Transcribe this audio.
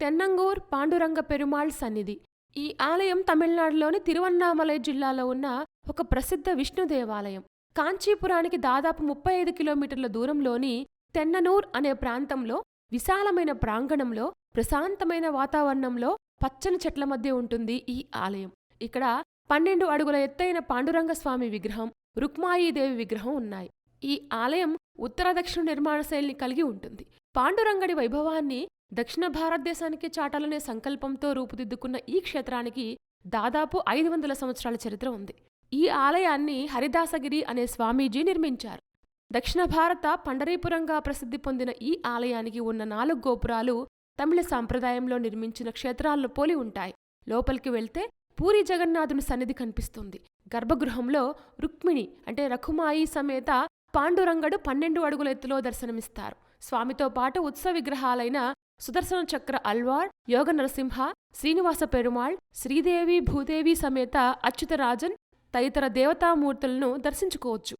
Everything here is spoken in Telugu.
తెన్నంగూర్ పాండురంగ పెరుమాళ్ సన్నిధి. ఈ ఆలయం తమిళనాడులోని తిరువన్నామలై జిల్లాలో ఉన్న ఒక ప్రసిద్ధ విష్ణు దేవాలయం. కాంచీపురానికి దాదాపు 35 కిలోమీటర్ల దూరంలోని తెన్ననూర్ అనే ప్రాంతంలో విశాలమైన ప్రాంగణంలో ప్రశాంతమైన వాతావరణంలో పచ్చని చెట్ల మధ్య ఉంటుంది ఈ ఆలయం. ఇక్కడ 12 అడుగుల ఎత్తైన పాండురంగస్వామి విగ్రహం, రుక్మాయీదేవి విగ్రహం ఉన్నాయి. ఈ ఆలయం ఉత్తర దక్షిణ నిర్మాణ శైలిని కలిగి ఉంటుంది. పాండురంగడి వైభవాన్ని దక్షిణ భారతదేశానికి చాటాలనే సంకల్పంతో రూపుదిద్దుకున్న ఈ క్షేత్రానికి దాదాపు 500 సంవత్సరాల చరిత్ర ఉంది. ఈ ఆలయాన్ని హరిదాసగిరి అనే స్వామీజీ నిర్మించారు. దక్షిణ భారత పండరీపురంగా ప్రసిద్ధి పొందిన ఈ ఆలయానికి ఉన్న 4 గోపురాలు తమిళ సాంప్రదాయంలో నిర్మించిన క్షేత్రాలను పోలి ఉంటాయి. లోపలికి వెళ్తే పూరి జగన్నాథుని సన్నిధి కనిపిస్తుంది. గర్భగృహంలో రుక్మిణి అంటే రఖుమాయి సమేత పాండురంగడు 12 అడుగుల ఎత్తులో దర్శనమిస్తారు. స్వామితో పాటు ఉత్సవ విగ్రహాలైన సుదర్శన చక్ర అల్వార్, యోగ నరసింహ, శ్రీనివాస పెరుమాళ్, శ్రీదేవి భూదేవి సమేత అచ్యుతరాజన్ తదితర దేవతామూర్తులను దర్శించుకోవచ్చు.